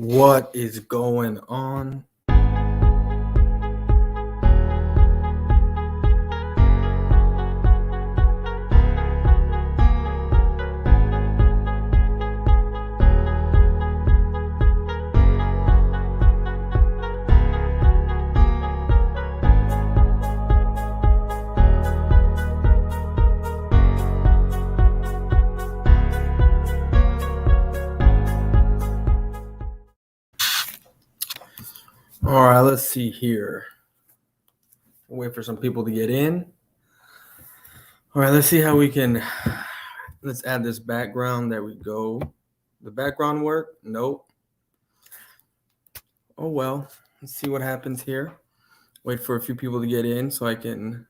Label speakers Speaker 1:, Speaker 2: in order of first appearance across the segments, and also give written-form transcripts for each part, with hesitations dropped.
Speaker 1: What is going on? All right, let's see here. Wait for some people to get in. All right, let's see how we can. Let's add this background. There we go. The background work? Nope. Oh, well. Let's see what happens here. Wait for a few people to get in so I can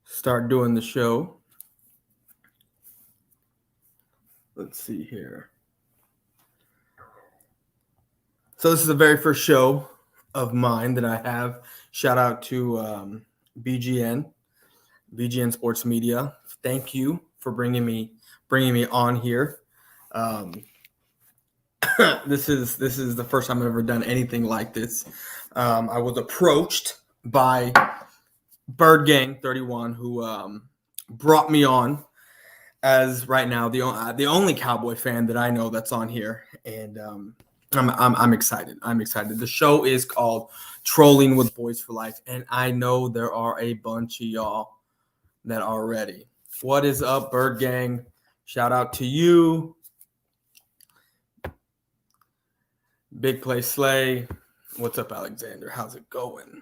Speaker 1: start doing the show. Let's see here. So this is the very first show of mine that I have. Shout out to BGN Sports Media. Thank you for bringing me on here. This is the first time I've ever done anything like this. I was approached by Bird Gang 31, who brought me on as right now the only Cowboy fan that I know that's on here, and I'm excited. I'm excited. The show is called Trolling with Boyz4Life, and I know there are a bunch of y'all that are ready. What is up, Bird Gang? Shout out to you. Big Play Slay. What's up, Alexander? How's it going?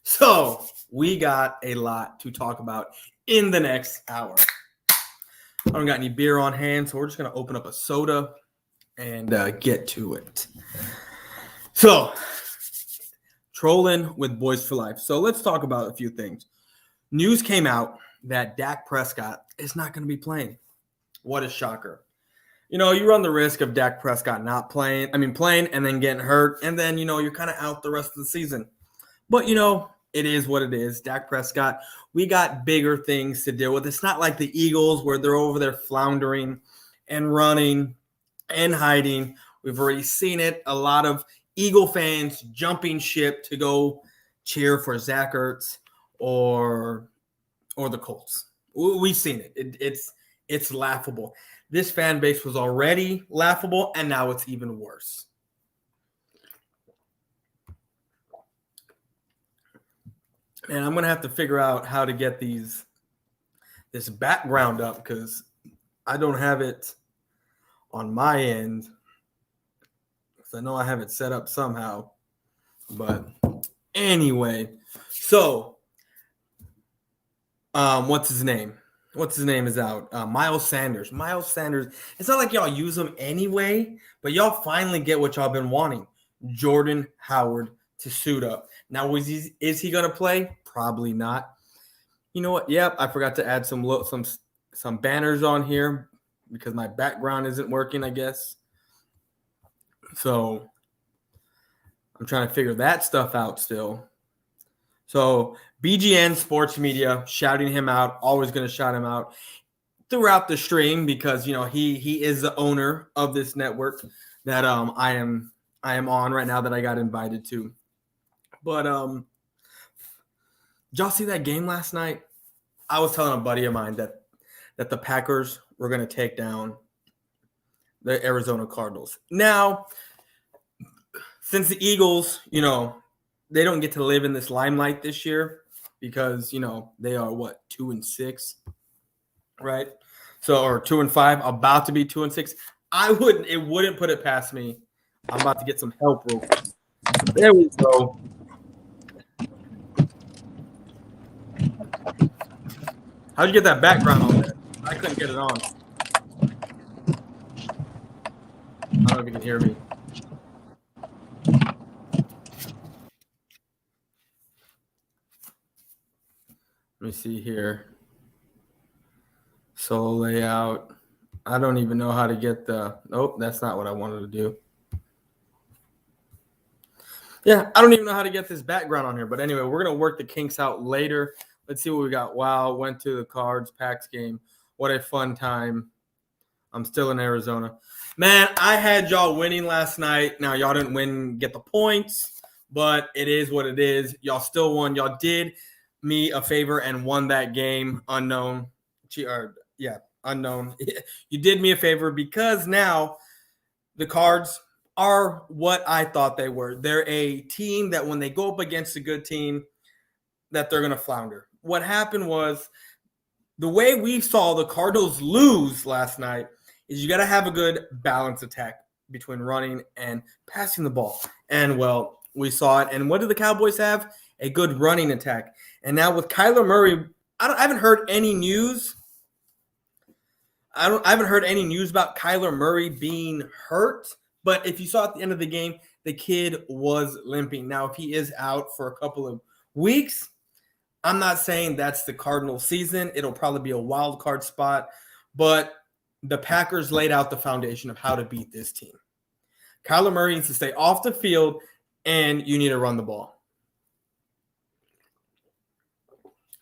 Speaker 1: So we got a lot to talk about in the next hour. I don't got any beer on hand, so we're just going to open up a soda and get to it. So, trolling with Boyz4Life. So let's talk about a few things. News came out that Dak Prescott is not going to be playing. What a shocker. You know, you run the risk of Dak Prescott not playing and then getting hurt, and then, you're kind of out the rest of the season. But, it is what it is. Dak Prescott, we got bigger things to deal with. It's not like the Eagles where they're over there floundering and running and hiding. We've already seen it. A lot of Eagle fans jumping ship to go cheer for Zach Ertz or the Colts. We've seen it. It's laughable. This fan base was already laughable, and now it's even worse. And I'm gonna have to figure out how to get this background up because I don't have it on my end. I know I have it set up somehow. But anyway, so what's his name? What's his name is out? Miles Sanders. Miles Sanders. It's not like y'all use him anyway, but y'all finally get what y'all been wanting. Jordan Howard to suit up. Now, is he gonna play? Probably not. You know what? Yep, I forgot to add some banners on here because my background isn't working, I guess. So I'm trying to figure that stuff out still. So BGN Sports Media shouting him out, always going to shout him out throughout the stream because, he is the owner of this network that I am on right now that I got invited to. But did y'all see that game last night? I was telling a buddy of mine that the Packers were going to take down the Arizona Cardinals. Now, since the Eagles, they don't get to live in this limelight this year because, they are 2-6, right? So, or 2-5, about to be 2-6. It wouldn't put it past me. I'm about to get some help real quick. There we go. How'd you get that background on there? I couldn't get it on. I don't know if you can hear me. Let me see here. Solo layout. I don't even know how to get nope, that's not what I wanted to do. Yeah, I don't even know how to get this background on here. But anyway, we're going to work the kinks out later. Let's see what we got. Wow, went to the Cards Packs game. What a fun time. I'm still in Arizona. Man, I had y'all winning last night. Now, y'all didn't win, get the points, but it is what it is. Y'all still won. Y'all did me a favor and won that game. Unknown. Unknown. You did me a favor because now the Cards are what I thought they were. They're a team that when they go up against a good team, that they're going to flounder. What happened was the way we saw the Cardinals lose last night is you got to have a good balanced attack between running and passing the ball. And, well, we saw it. And what do the Cowboys have? A good running attack. And now with Kyler Murray, I haven't heard any news. I haven't heard any news about Kyler Murray being hurt. But if you saw at the end of the game, the kid was limping. Now, if he is out for a couple of weeks, I'm not saying that's the Cardinal season. It'll probably be a wild card spot. But the Packers laid out the foundation of how to beat this team. Kyler Murray needs to stay off the field, and you need to run the ball.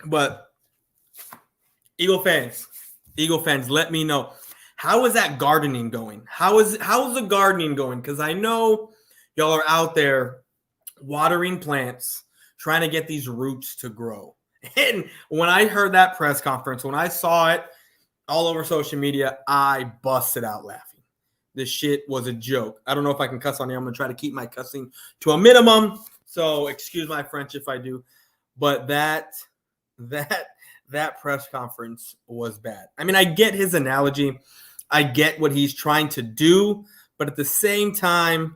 Speaker 1: But Eagle fans, let me know. How is that gardening going? How is the gardening going? Because I know y'all are out there watering plants, trying to get these roots to grow. And when I heard that press conference, when I saw it all over social media, I busted out laughing. This shit was a joke. I don't know if I can cuss on here. I'm going to try to keep my cussing to a minimum. So excuse my French if I do. But that press conference was bad. I mean, I get his analogy. I get what he's trying to do. But at the same time,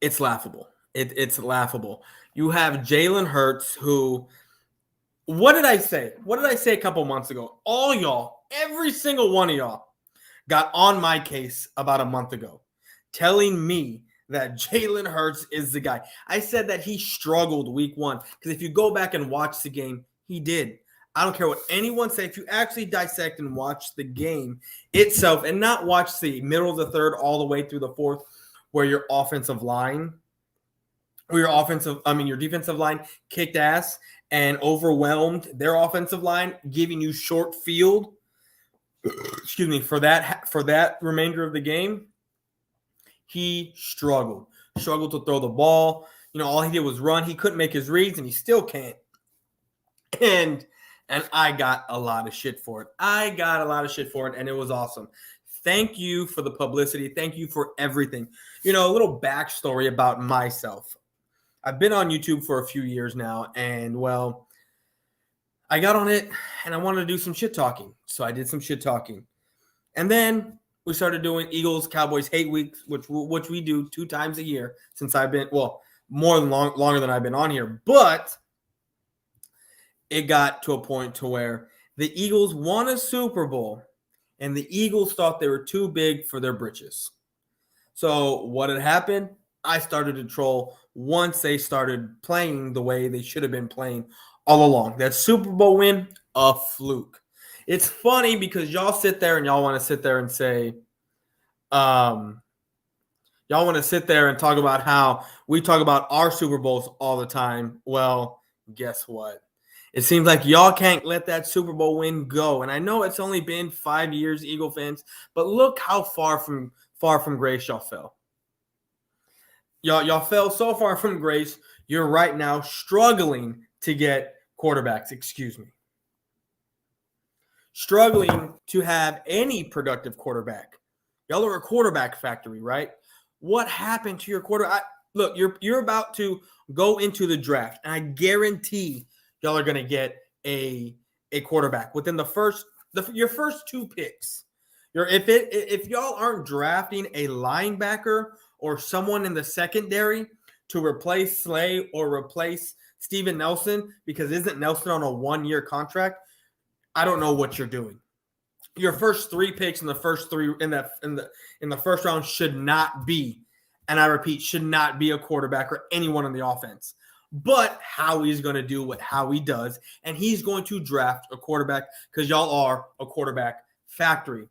Speaker 1: it's laughable. It's laughable. You have Jalen Hurts, who, what did I say? What did I say a couple months ago? All y'all, every single one of y'all got on my case about a month ago, telling me that Jalen Hurts is the guy. I said that he struggled week one, because if you go back and watch the game, he did. I don't care what anyone say. If you actually dissect and watch the game itself and not watch the middle of the third all the way through the fourth, where your defensive line kicked ass and overwhelmed their offensive line, giving you short field, for that remainder of the game. He struggled to throw the ball. All he did was run. He couldn't make his reads, and he still can't. And I got a lot of shit for it. And it was awesome. Thank you for the publicity. Thank you for everything. A little backstory about myself. I've been on YouTube for a few years now, and, well, I got on it, and I wanted to do some shit talking. So I did some shit talking. And then we started doing Eagles Cowboys Hate Weeks, which we do 2 times a year since I've been, longer than I've been on here. But it got to a point to where the Eagles won a Super Bowl, and the Eagles thought they were too big for their britches. So what had happened? I started to troll once they started playing the way they should have been playing all along. That Super Bowl win, a fluke. It's funny because y'all sit there and y'all want to sit there and say, y'all want to sit there and talk about how we talk about our Super Bowls all the time. Well, guess what? It seems like y'all can't let that Super Bowl win go. And I know it's only been 5 years, Eagle fans, but look how far from grace y'all fell. Y'all fell so far from grace, you're right now struggling to get quarterbacks, struggling to have any productive quarterback. Y'all are a quarterback factory, right? What happened to your quarterback? Look, you're about to go into the draft, and I guarantee y'all are going to get a quarterback within your first 2 picks. If y'all aren't drafting a linebacker or someone in the secondary to replace Slay or replace Steven Nelson, because isn't Nelson on a 1-year contract? I don't know what you're doing. Your first 3 picks in the first 3 in the first round should not be, and I repeat, should not be a quarterback or anyone in the offense. But Howie's going to do what Howie does, and he's going to draft a quarterback because y'all are a quarterback factory.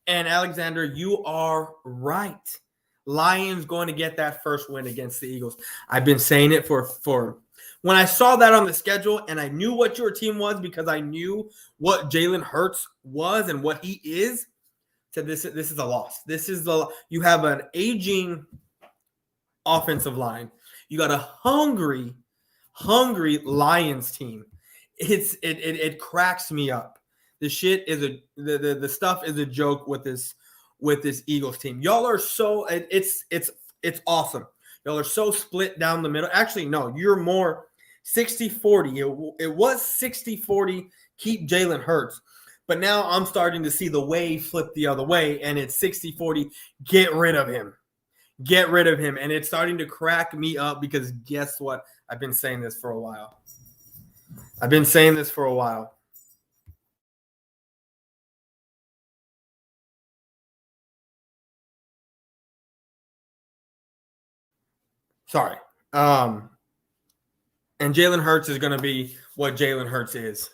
Speaker 1: And Alexander, you are right. Lions going to get that first win against the Eagles. I've been saying it for when I saw that on the schedule, and I knew what your team was because I knew what Jalen Hurts was and what he is. said this is a loss. You have an aging offensive line. You got a hungry Lions team. It cracks me up. The shit is the stuff is a joke with this Eagles team. Y'all are so it's awesome. Y'all are so split down the middle. Actually, no, you're more 60-40. It was 60-40, keep Jalen Hurts. But now I'm starting to see the wave flip the other way, and it's 60-40, get rid of him. Get rid of him. And it's starting to crack me up because guess what? I've been saying this for a while. Sorry. And Jalen Hurts is going to be what Jalen Hurts is.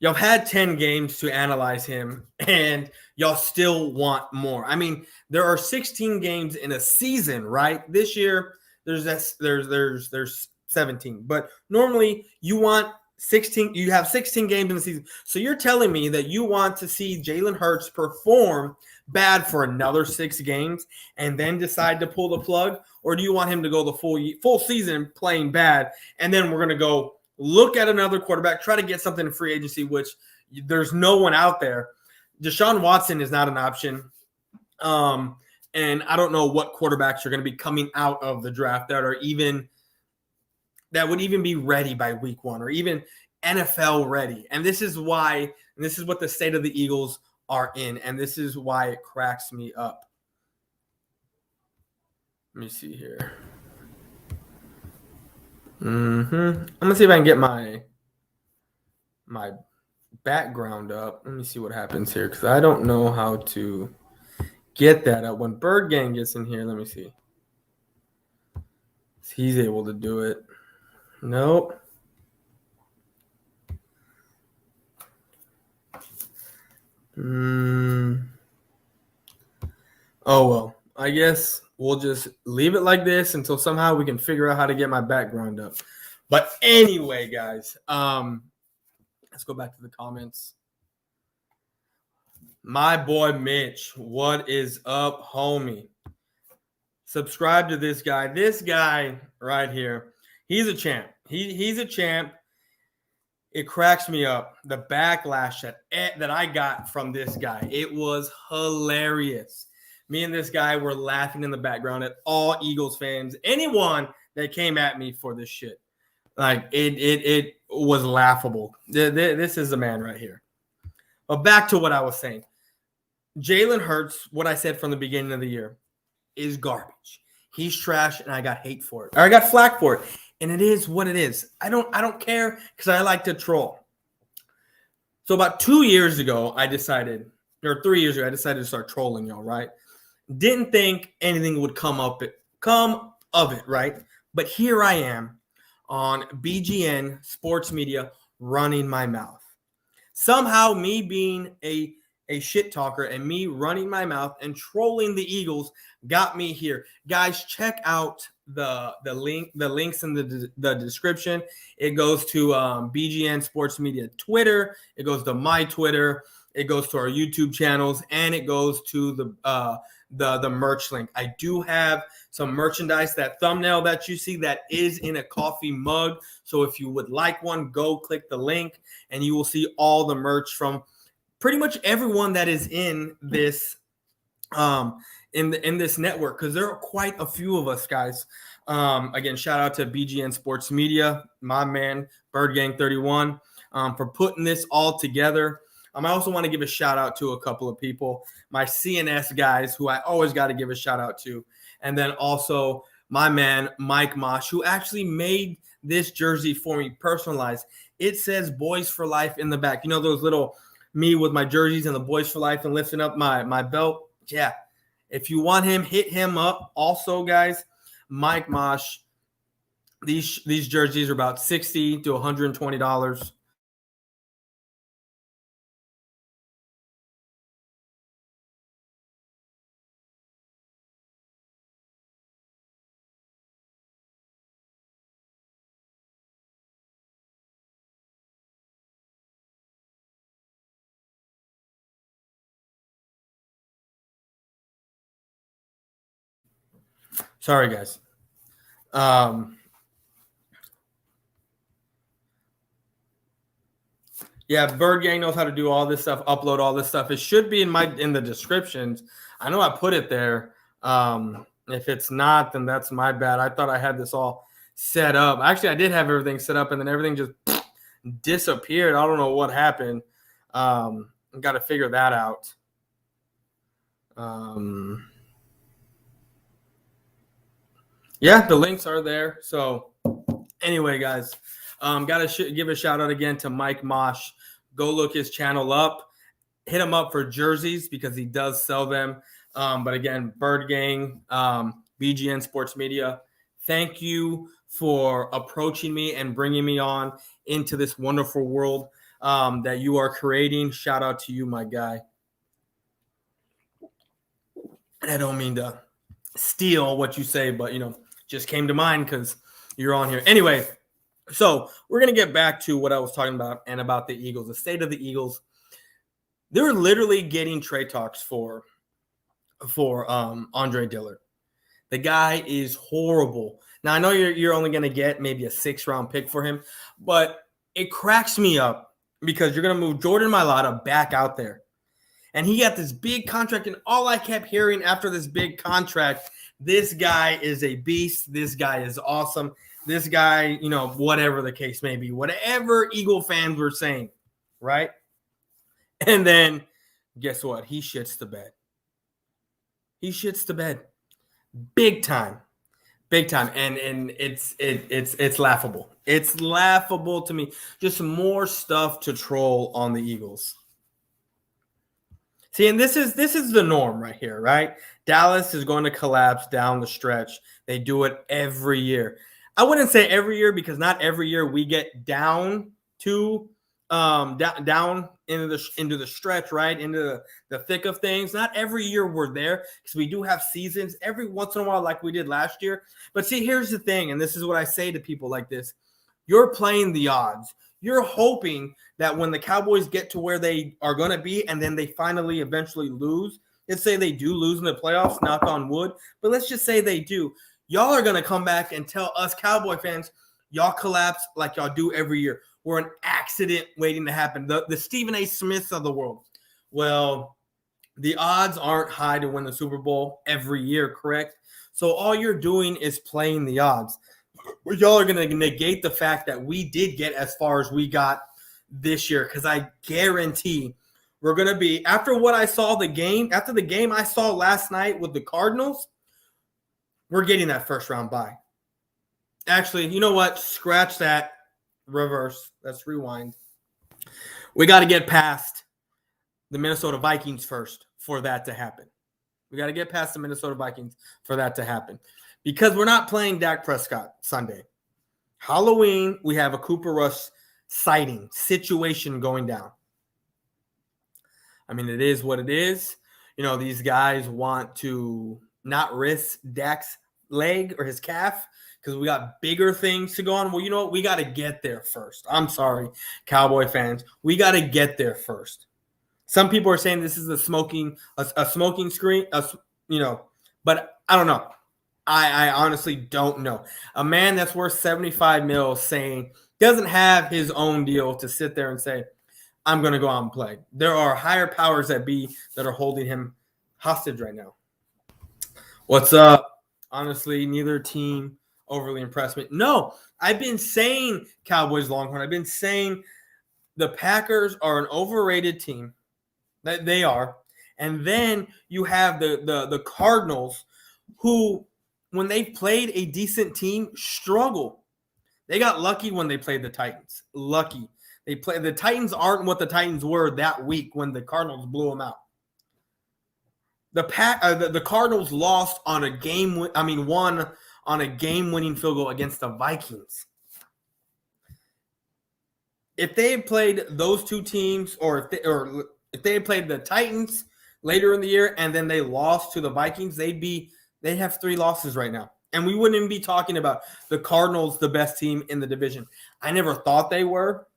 Speaker 1: Y'all had 10 games to analyze him, and y'all still want more. I mean, there are 16 games in a season, right? This year, there's 17. But normally, you want 16. You have 16 games in the season. So you're telling me that you want to see Jalen Hurts perform bad for another 6 games and then decide to pull the plug? Or do you want him to go the full season playing bad, and then we're going to go look at another quarterback, try to get something in free agency, which there's no one out there. Deshaun Watson is not an option. And I don't know what quarterbacks are going to be coming out of the draft that would even be ready by week 1 or even NFL ready. And this is what the state of the Eagles are in. And this is why it cracks me up. Let me see here. I'm gonna see if I can get my background up. Let me see what happens here because I don't know how to get that up. When Bird Gang gets in here, let me see. He's able to do it. Nope. Oh well. I guess we'll just leave it like this until somehow we can figure out how to get my background up. But anyway, guys, let's go back to the comments. My boy Mitch, what is up, homie? Subscribe to this guy. This guy right here, he's a champ. He's a champ. It cracks me up. The backlash that I got from this guy, it was hilarious. Me and this guy were laughing in the background at all Eagles fans, anyone that came at me for this shit. Like it was laughable. This is the man right here. But back to what I was saying. Jalen Hurts, what I said from the beginning of the year, is garbage. He's trash, and I got hate for it. Or I got flack for it. And it is what it is. I don't care because I like to troll. So about 2 years ago, I decided, or 3 years ago, I decided to start trolling y'all, right? Didn't think anything would come of it, right? But here I am on BGN Sports Media running my mouth. Somehow me being a shit talker and me running my mouth and trolling the Eagles got me here. Guys, check out the links in the description. It goes to BGN Sports Media Twitter. It goes to my Twitter. It goes to our YouTube channels, and it goes to the merch link. I do have some merchandise. That thumbnail that you see, that is in a coffee mug. So if you would like one, go click the link, and you will see all the merch from pretty much everyone that is in this in this network, because there are quite a few of us, guys. Again, shout out to BGN Sports Media, my man Bird Gang 31, for putting this all together. I also want to give a shout out to a couple of people, my CNS guys, who I always got to give a shout out to, and then also my man Mike Mosh, who actually made this jersey for me, personalized. It says Boyz4Life in the back. You know those little me with my jerseys and the Boyz4Life and lifting up my belt? Yeah. If you want him, hit him up. Also, guys, Mike Mosh, these jerseys are about $60 to $120. Sorry, guys. Yeah, Bird Gang knows how to do all this stuff, upload all this stuff. It should be in the descriptions. I know I put it there. If it's not, then that's my bad. I thought I had this all set up. Actually, I did have everything set up, and then everything just disappeared. I don't know what happened. Got to figure that out. Yeah, the links are there. So anyway, guys, got to give a shout out again to Mike Mosh. Go look his channel up. Hit him up for jerseys because he does sell them. But again, Bird Gang, BGN Sports Media, thank you for approaching me and bringing me on into this wonderful world that you are creating. Shout out to you, my guy. And I don't mean to steal what you say, but, just came to mind because you're on here. Anyway, so we're going to get back to what I was talking about and about the Eagles, the state of the Eagles. They're literally getting trade talks for Andre Dillard. The guy is horrible. Now, I know you're only going to get maybe a 6th-round pick for him, but it cracks me up because you're going to move Jordan Mailata back out there. And he got this big contract, and all I kept hearing after this big contract, this guy is a beast. This guy is awesome. This guy, whatever the case may be, whatever Eagle fans were saying, right? And then guess what? He shits the bed. He shits the bed. Big time. Big time. And it's laughable. It's laughable to me. Just more stuff to troll on the Eagles. See, and this is the norm right here, right? Dallas is going to collapse down the stretch. They do it every year. I wouldn't say every year because not every year we get down to down into the stretch, right? Into the thick of things. Not every year we're there because we do have seasons every once in a while like we did last year. But see, here's the thing, and this is what I say to people like this. You're playing the odds. You're hoping that when the Cowboys get to where they are going to be and then they finally eventually lose, let's say they do lose in the playoffs, knock on wood, but let's just say they do. Y'all are going to come back and tell us Cowboy fans, y'all collapse like y'all do every year. We're an accident waiting to happen. The Stephen A. Smiths of the world. Well, the odds aren't high to win the Super Bowl every year, correct? So all you're doing is playing the odds. Y'all are going to negate the fact that we did get as far as we got this year because I guarantee we're going to be, after what I saw after the game I saw last night with the Cardinals, we're getting that first-round bye. Actually, you know what? Scratch that. Reverse. Let's rewind. We got to get past the Minnesota Vikings first for that to happen. We got to get past the Minnesota Vikings for that to happen. Because we're not playing Dak Prescott Sunday. Halloween, we have a Cooper Rush sighting situation going down. I mean, it is what it is. These guys want to not risk Dak's leg or his calf because we got bigger things to go on. Well, you know what? We got to get there first. I'm sorry, Cowboy fans. We got to get there first. Some people are saying this is a smoking screen, but I don't know. I honestly don't know. A man that's worth $75 million saying doesn't have his own deal to sit there and say, I'm going to go out and play. There are higher powers that are holding him hostage right now. What's up? Honestly, neither team overly impressed me. No, I've been saying Cowboys Longhorn. I've been saying the Packers are an overrated team. That they are. And then you have the Cardinals who, when they played a decent team, struggle. They got lucky when they played the Titans. Lucky. The Titans aren't what the Titans were that week when the Cardinals blew them out. The Cardinals lost on won on a game-winning field goal against the Vikings. If they had played those two teams, or if they had played the Titans later in the year and then they lost to the Vikings, they'd have 3 losses right now. And we wouldn't even be talking about the Cardinals, the best team in the division. I never thought they were.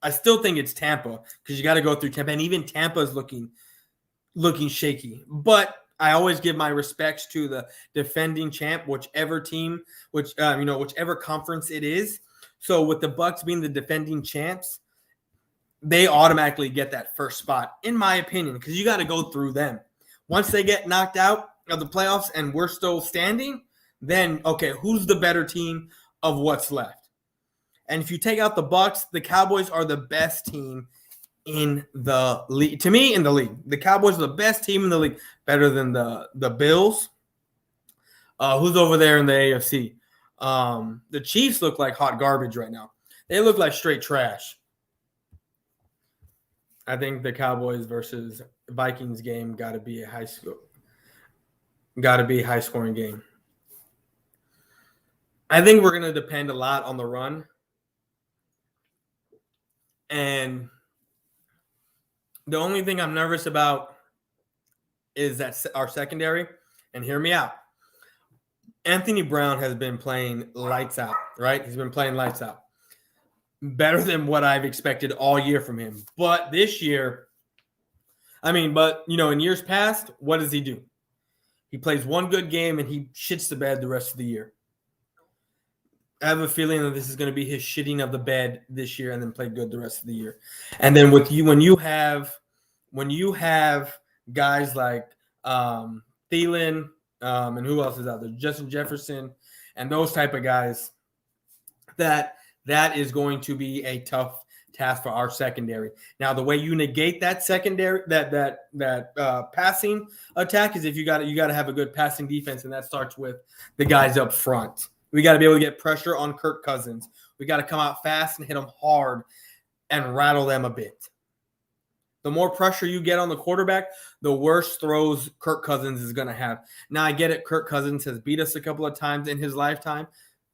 Speaker 1: I still think it's Tampa because you got to go through Tampa. And even Tampa is looking shaky. But I always give my respects to the defending champ, whichever team, whichever conference it is. So with the Bucks being the defending champs, they automatically get that first spot, in my opinion, because you got to go through them. Once they get knocked out of the playoffs and we're still standing, then, okay, who's the better team of what's left? And if you take out the Bucks, the Cowboys are the best team in the league. To me, in the league. The Cowboys are the best team in the league, better than the Bills. Who's over there in the AFC? The Chiefs look like hot garbage right now. They look like straight trash. I think the Cowboys versus Vikings game got to be a high scoring game. I think we're going to depend a lot on the run. And the only thing I'm nervous about is that our secondary, and hear me out. Anthony Brown has been playing lights out, right? He's been playing lights out. Better than what I've expected all year from him. But this year, in years past, what does he do? He plays one good game and he shits the bed the rest of the year. I have a feeling that this is going to be his shitting of the bed this year and then play good the rest of the year. And then with you, when you have guys like Thielen and who else is out there, Justin Jefferson, and those type of guys, that is going to be a tough task for our secondary. Now, the way you negate that secondary, that passing attack, is if you got to have a good passing defense, and that starts with the guys up front. We got to be able to get pressure on Kirk Cousins. We got to come out fast and hit them hard and rattle them a bit. The more pressure you get on the quarterback, the worse throws Kirk Cousins is going to have. Now, I get it. Kirk Cousins has beat us a couple of times in his lifetime,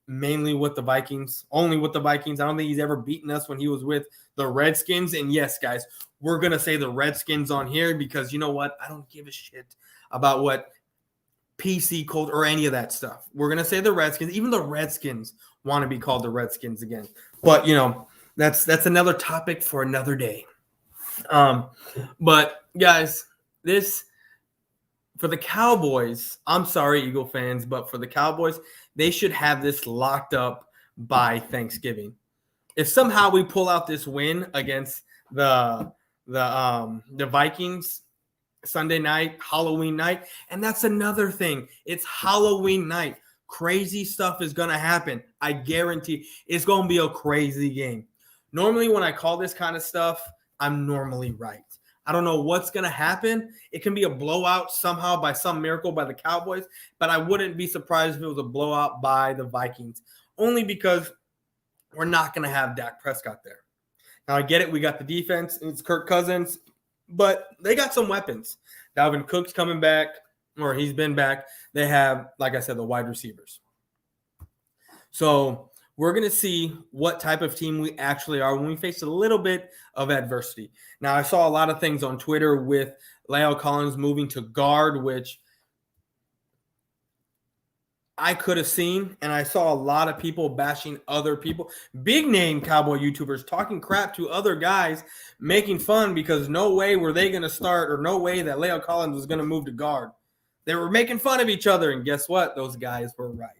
Speaker 1: mainly with the Vikings, only with the Vikings. I don't think he's ever beaten us when he was with the Redskins. And yes, guys, we're going to say the Redskins on here because you know what? I don't give a shit about what PC called or any of that stuff. We're going to say the Redskins. Even the Redskins want to be called the Redskins again. But, that's another topic for another day. But, guys, for the Cowboys, I'm sorry, Eagle fans, but for the Cowboys, they should have this locked up by Thanksgiving. If somehow we pull out this win against the Vikings Sunday night, Halloween night, and that's another thing. It's Halloween night. Crazy stuff is going to happen. I guarantee it's going to be a crazy game. Normally, when I call this kind of stuff, I'm normally right. I don't know what's going to happen. It can be a blowout somehow by some miracle by the Cowboys, but I wouldn't be surprised if it was a blowout by the Vikings, only because we're not going to have Dak Prescott there. Now, I get it. We got the defense. It's Kirk Cousins, but they got some weapons. Dalvin Cook's coming back, or he's been back. They have, like I said, the wide receivers. So we're going to see what type of team we actually are when we face a little bit of adversity. Now, I saw a lot of things on Twitter with La'el Collins moving to guard, which I could have seen, and I saw a lot of people bashing other people, big-name Cowboy YouTubers talking crap to other guys, making fun because no way were they going to start or no way that La'el Collins was going to move to guard. They were making fun of each other, and guess what? Those guys were right.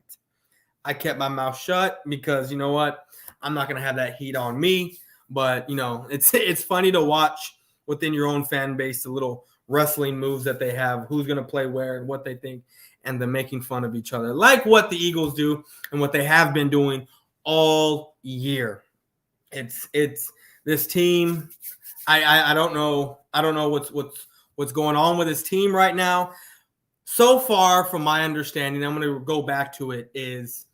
Speaker 1: I kept my mouth shut because, you know what? I'm not going to have that heat on me. But, it's funny to watch within your own fan base the little wrestling moves that they have, who's going to play where and what they think, and the making fun of each other, like what the Eagles do and what they have been doing all year. It's this team. I don't know. I don't know what's going on with this team right now. So far, from my understanding, I'm going to go back to it, is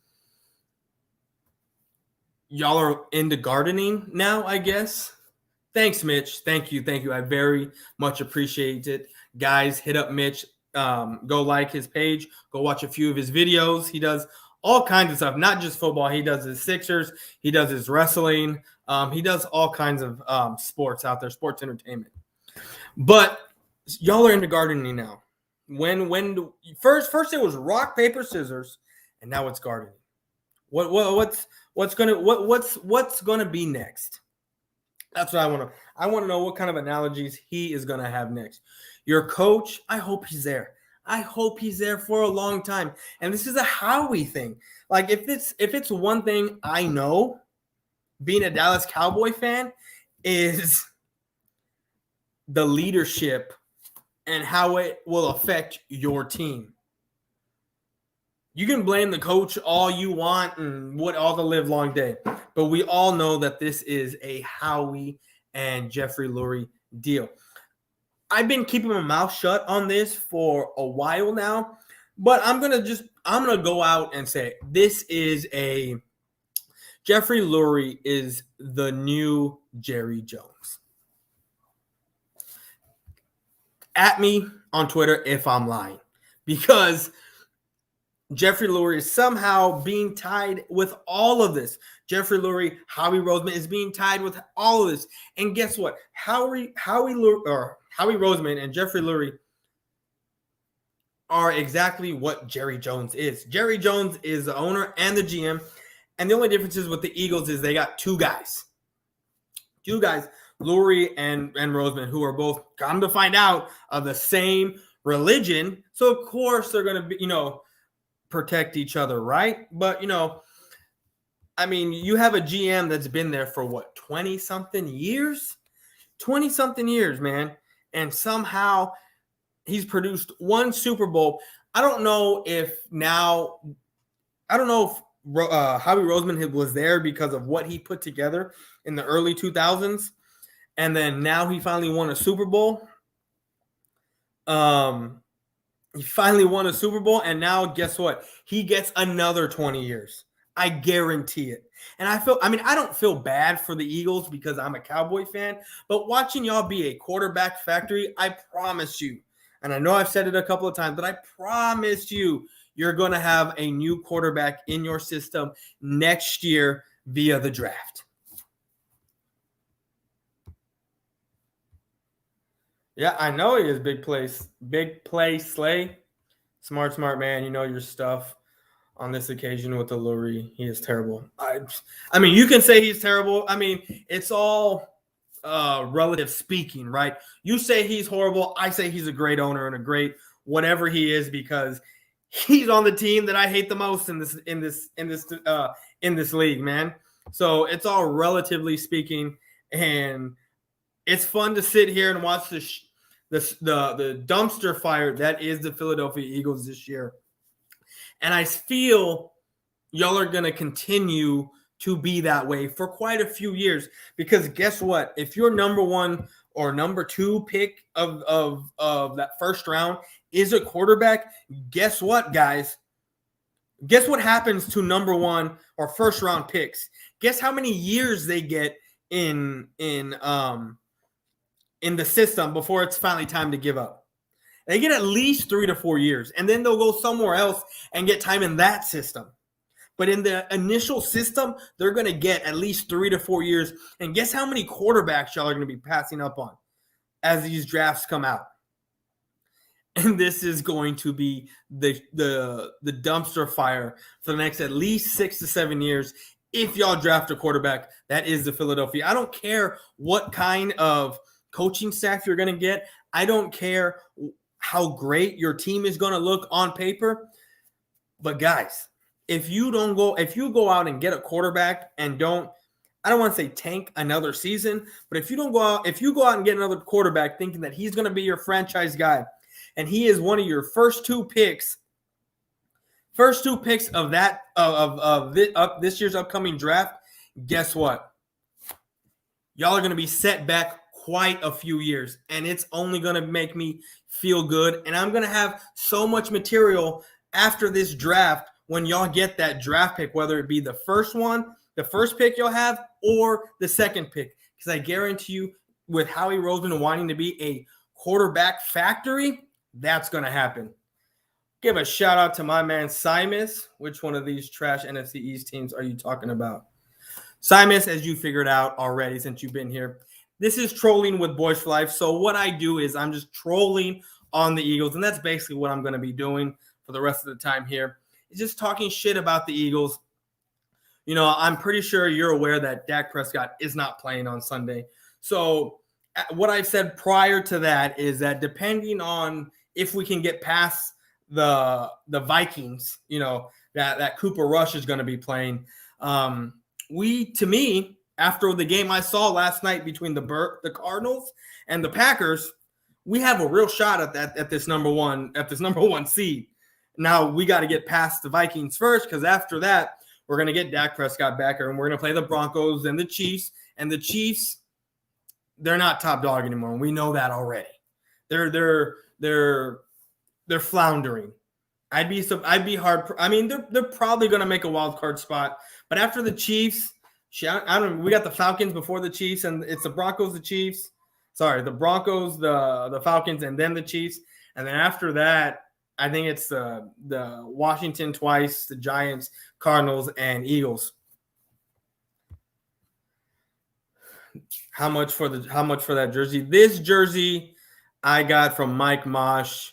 Speaker 1: y'all are into gardening now, I guess. Thanks, Mitch. Thank you. I very much appreciate it. Guys, hit up Mitch. Go like his page. Go watch a few of his videos. He does all kinds of stuff, not just football. He does his Sixers. He does his wrestling. He does all kinds of sports out there, sports entertainment. But y'all are into gardening now. First it was rock, paper, scissors, and now it's gardening. What's gonna be next? That's what I want to. I want to know what kind of analogies he is gonna have next. Your coach, I hope he's there. I hope he's there for a long time. And this is a Howie thing. Like if it's one thing I know, being a Dallas Cowboy fan, is the leadership and how it will affect your team. You can blame the coach all you want and what all the live long day, but we all know that this is a Howie and Jeffrey Lurie deal. I've been keeping my mouth shut on this for a while now, but I'm gonna go out and say this is a Jeffrey Lurie is the new Jerry Jones. At me on Twitter if I'm lying, because Jeffrey Lurie is somehow being tied with all of this. Jeffrey Lurie, Howie Roseman is being tied with all of this. And guess what? Howie Roseman and Jeffrey Lurie are exactly what Jerry Jones is. Jerry Jones is the owner and the GM. And the only difference is with the Eagles is they got two guys, Lurie and Roseman, who are both, come to find out, of the same religion. So, of course, they're going to be, protect each other, right? But, you have a GM that's been there for what, 20-something years? 20-something years, man. And somehow he's produced one Super Bowl. I don't know if Howie Roseman was there because of what he put together in the early 2000s. And then now he finally won a Super Bowl. He finally won a Super Bowl, and now guess what? He gets another 20 years. I guarantee it. And I don't feel bad for the Eagles because I'm a Cowboy fan, but watching y'all be a quarterback factory, I promise you, and I know I've said it a couple of times, but I promise you, you're going to have a new quarterback in your system next year via the draft. Yeah, I know he is. Big play, Slay. Smart man. You know your stuff. On this occasion with the Lurie, he is terrible. You can say he's terrible. It's all relative speaking, right? You say he's horrible. I say he's a great owner and a great whatever he is because he's on the team that I hate the most in this league, man. So it's all relatively speaking, and it's fun to sit here and watch the dumpster fire that is the Philadelphia Eagles this year. And I feel y'all are going to continue to be that way for quite a few years because guess what? If your number one or number two pick of that first round is a quarterback, guess what, guys? Guess what happens to number one or first round picks? Guess how many years they get in the system before it's finally time to give up? They get at least 3 to 4 years, and then they'll go somewhere else and get time in that system. But in the initial system, they're going to get at least 3 to 4 years. And guess how many quarterbacks y'all are going to be passing up on as these drafts come out? And this is going to be the dumpster fire for the next at least 6 to 7 years. If y'all draft a quarterback, that is the Philadelphia. I don't care what kind of coaching staff you're going to get. I don't care how great your team is going to look on paper. But guys, if you go out and get a quarterback and I don't want to say tank another season, but if you go out and get another quarterback thinking that he's going to be your franchise guy and he is one of your first two picks of this year's upcoming draft, guess what? Y'all are going to be set back quite a few years, and it's only going to make me feel good. And I'm going to have so much material after this draft when y'all get that draft pick, whether it be the first pick you'll have, or the second pick. Because I guarantee you, with Howie Roseman wanting to be a quarterback factory, that's going to happen. Give a shout out to my man Simus. Which one of these trash NFC East teams are you talking about? Simus, as you figured out already since you've been here, this is trolling with Boyz4Life. So what I do is I'm just trolling on the Eagles, and that's basically what I'm going to be doing for the rest of the time here. It's just talking shit about the Eagles. I'm pretty sure you're aware that Dak Prescott is not playing on Sunday. So what I've said prior to that is that depending on if we can get past the Vikings, that Cooper Rush is going to be playing. To me, after the game I saw last night between the Cardinals and the Packers, we have a real shot at this number one seed. Now we got to get past the Vikings first, because after that we're going to get Dak Prescott back, and we're going to play the Broncos and the Chiefs. And the Chiefs, they're not top dog anymore. And we know that already. They're floundering. I'd be hard. I mean, they're probably going to make a wild card spot. But after the Chiefs, I don't. We got the Falcons before the Chiefs, and it's the Broncos, the Chiefs. Sorry, the Broncos, the Falcons, and then the Chiefs. And then after that, I think it's the Washington twice, the Giants, Cardinals, and Eagles. How much for that jersey? This jersey I got from Mike Mosh.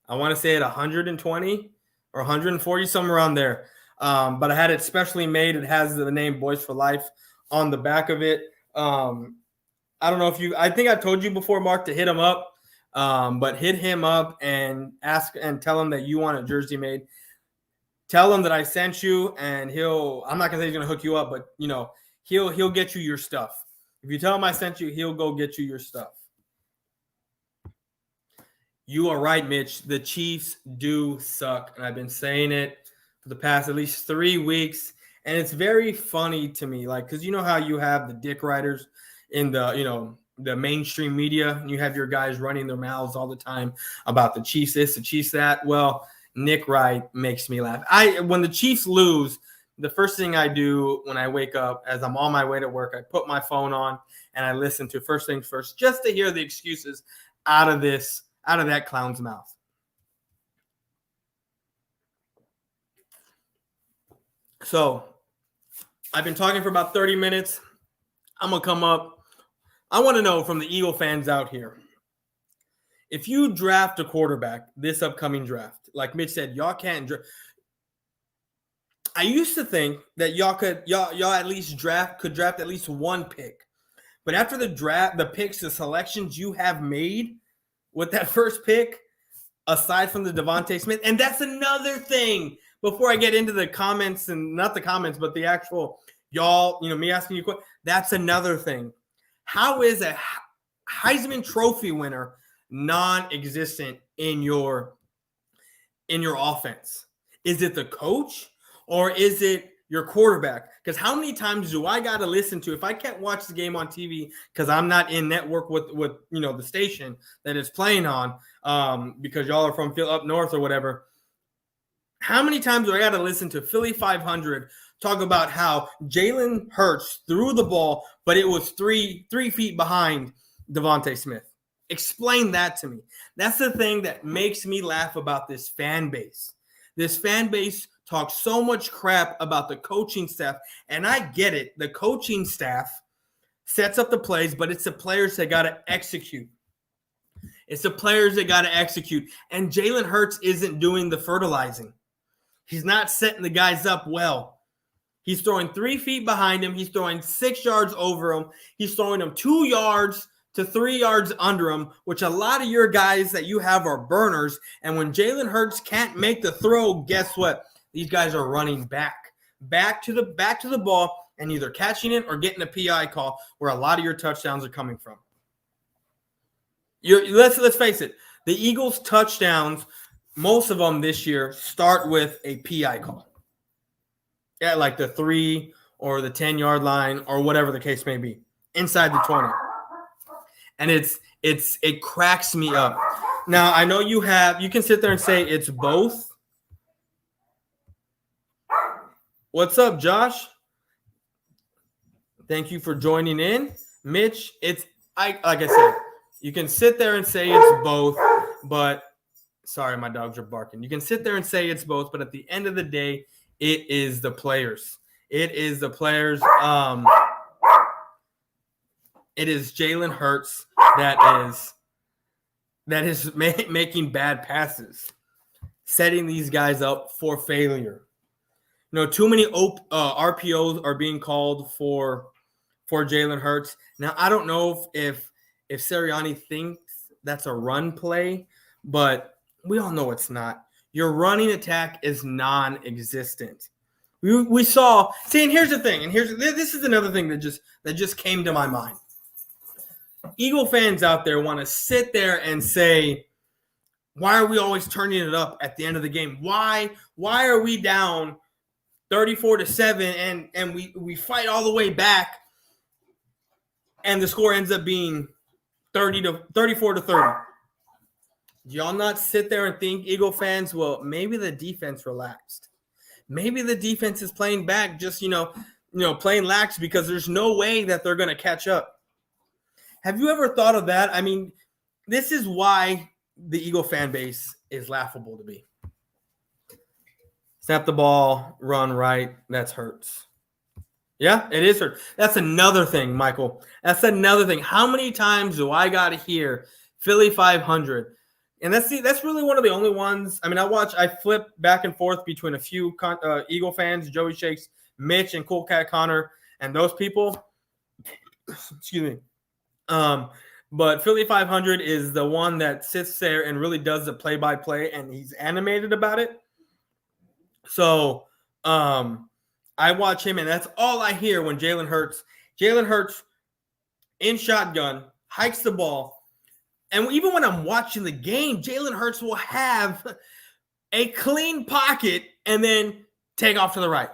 Speaker 1: I want to say at 120 or 140, somewhere around there. But I had it specially made. It has the name Boyz4Life on the back of it. I don't know if I think I told you before, Mark, to hit him up. But hit him up and ask and tell him that you want a jersey made. Tell him that I sent you, and I'm not gonna say he's gonna hook you up, but he'll get you your stuff. If you tell him I sent you, he'll go get you your stuff. You are right, Mitch. The Chiefs do suck, and I've been saying it for the past at least 3 weeks, and it's very funny to me, because you know how you have the dick riders in the mainstream media, and you have your guys running their mouths all the time about the Chiefs this, the Chiefs that. Well, Nick Wright makes me laugh. When the Chiefs lose, the first thing I do when I wake up, as I'm on my way to work, I put my phone on and I listen to First Things First, just to hear the excuses out of that clown's mouth. So I've been talking for about 30 minutes. I'm going to come up. I want to know from the Eagle fans out here, if you draft a quarterback this upcoming draft, like Mitch said, y'all can't draft. I used to think that y'all at least could draft at least one pick. But after the draft, the picks, the selections you have made with that first pick, aside from the Devontae Smith, and that's another thing. Before I get into the comments, and not the comments, but the actual y'all, me asking you questions, that's another thing. How is a Heisman Trophy winner non-existent in your offense? Is it the coach or is it your quarterback? Because how many times do I got to listen to, if I can't watch the game on TV because I'm not in network with the station that it's playing on, because y'all are from up north or whatever, how many times do I got to listen to Philly 500 talk about how Jalen Hurts threw the ball, but it was three feet behind Devontae Smith? Explain that to me. That's the thing that makes me laugh about this fan base. This fan base talks so much crap about the coaching staff, and I get it. The coaching staff sets up the plays, but it's the players that got to execute. It's the players that got to execute, and Jalen Hurts isn't doing the fertilizing. He's not setting the guys up well. He's throwing 3 feet behind him. He's throwing 6 yards over him. He's throwing them 2 yards to 3 yards under him, which a lot of your guys that you have are burners. And when Jalen Hurts can't make the throw, guess what? These guys are running back to the ball and either catching it or getting a PI call, where a lot of your touchdowns are coming from. Let's face it. The Eagles' touchdowns, most of them this year, start with a PI call. Yeah, like the 3 or the 10-yard line or whatever the case may be, inside the 20. And it cracks me up. Now, I know you can sit there and say it's both. What's up, Josh? Thank you for joining in. Mitch, like I said, you can sit there and say it's both, but sorry, my dogs are barking. You can sit there and say it's both, but at the end of the day, it is the players. It is the players. It is Jalen Hurts that is making bad passes, setting these guys up for failure. Too many RPOs are being called for Jalen Hurts. Now, I don't know if Sirianni thinks that's a run play, but we all know it's not. Your running attack is non-existent. We saw. See, and here's the thing. And this is another thing that just came to my mind. Eagle fans out there want to sit there and say, why are we always turning it up at the end of the game? Why are we down 34-7 and we fight all the way back and the score ends up being 34-30? Do y'all not sit there and think, Eagle fans, well, maybe the defense relaxed. Maybe the defense is playing back, just playing lax because there's no way that they're going to catch up. Have you ever thought of that? I mean, this is why the Eagle fan base is laughable to me. Snap the ball, run right. That's Hurts. Yeah, it is Hurts. That's another thing, Michael. That's another thing. How many times do I got to hear Philly 500? And that's really one of the only ones. I mean, I flip back and forth between a few Eagle fans, Joey Shakes, Mitch, and Cool Cat Connor, and those people. Excuse me. But Philly 500 is the one that sits there and really does the play-by-play, and he's animated about it. So I watch him, and that's all I hear when Jalen Hurts in shotgun hikes the ball. And even when I'm watching the game, Jalen Hurts will have a clean pocket and then take off to the right.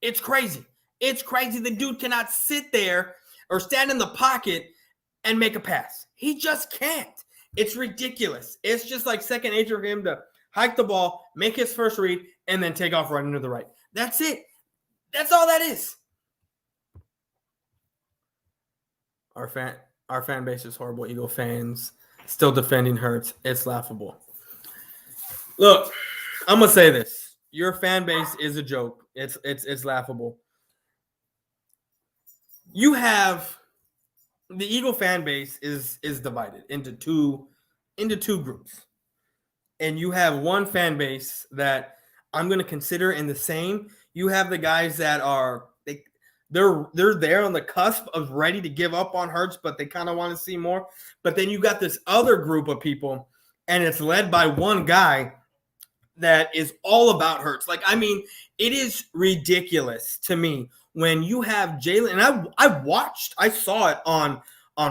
Speaker 1: It's crazy. It's crazy. The dude cannot sit there or stand in the pocket and make a pass. He just can't. It's ridiculous. It's just like second nature for him to hike the ball, make his first read, and then take off running to the right. That's it. That's all that is. Our fan base is horrible. Eagle fans still defending Hurts. It's laughable. Look, I'm gonna say this. Your fan base is a joke. It's laughable. You have the Eagle fan base is divided into two groups. And you have one fan base that I'm going to consider in the same. You have the guys that are they're there on the cusp of ready to give up on Hurts, but they kind of want to see more. But then you got this other group of people, and it's led by one guy that is all about Hurts. Like, I mean, it is ridiculous to me when you have Jalen, and I saw it on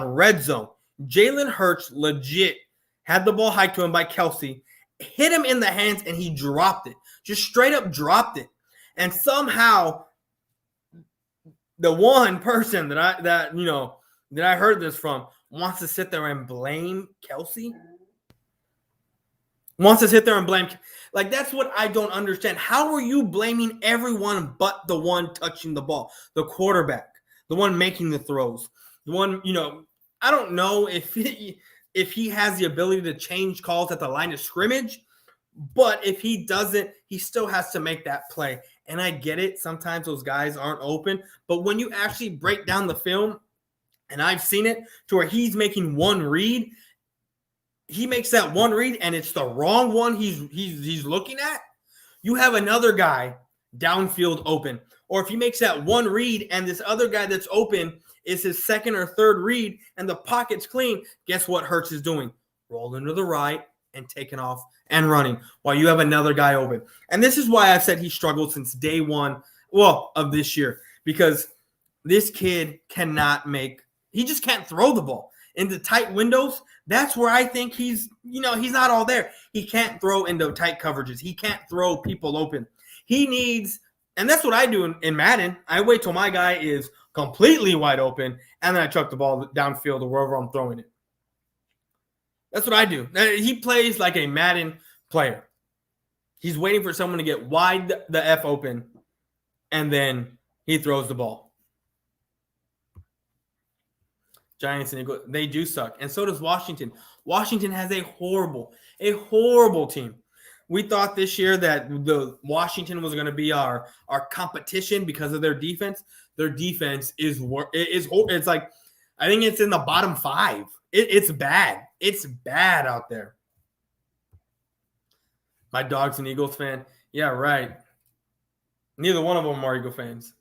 Speaker 1: Red Zone. Jalen Hurts legit had the ball hiked to him by Kelsey, hit him in the hands, and he dropped it. Just straight up dropped it. And somehow the one person that I heard this from wants to sit there and blame Kelsey. Wants to sit there and blame. Like, that's what I don't understand. How are you blaming everyone but the one touching the ball? The quarterback, the one making the throws, the one, I don't know if he has the ability to change calls at the line of scrimmage, but if he doesn't, he still has to make that play. And I get it. Sometimes those guys aren't open, but when you actually break down the film, and I've seen it to where he's making one read, he makes that one read and it's the wrong one he's looking at. You have another guy downfield open. Or if he makes that one read and this other guy that's open is his second or third read and the pocket's clean, guess what Hurts is doing? Rolling to the right and taking off and running while you have another guy open. And this is why I've said he struggled since day one, of this year, because this kid he just can't throw the ball into tight windows. That's where I think he's not all there. He can't throw into tight coverages. He can't throw people open. He needs, and that's what I do in Madden. I wait till my guy is completely wide open, and then I chuck the ball downfield or wherever I'm throwing it. That's what I do. He plays like a Madden player. He's waiting for someone to get wide the F open, and then he throws the ball. Giants and Eagles, they do suck. And so does Washington. Washington has a horrible team. We thought this year that the Washington was going to be our competition because of their defense. Their defense is like, I think it's in the bottom 5. It's bad. It's bad out there. My dog's an Eagles fan. Yeah, right. Neither one of them are Eagle fans.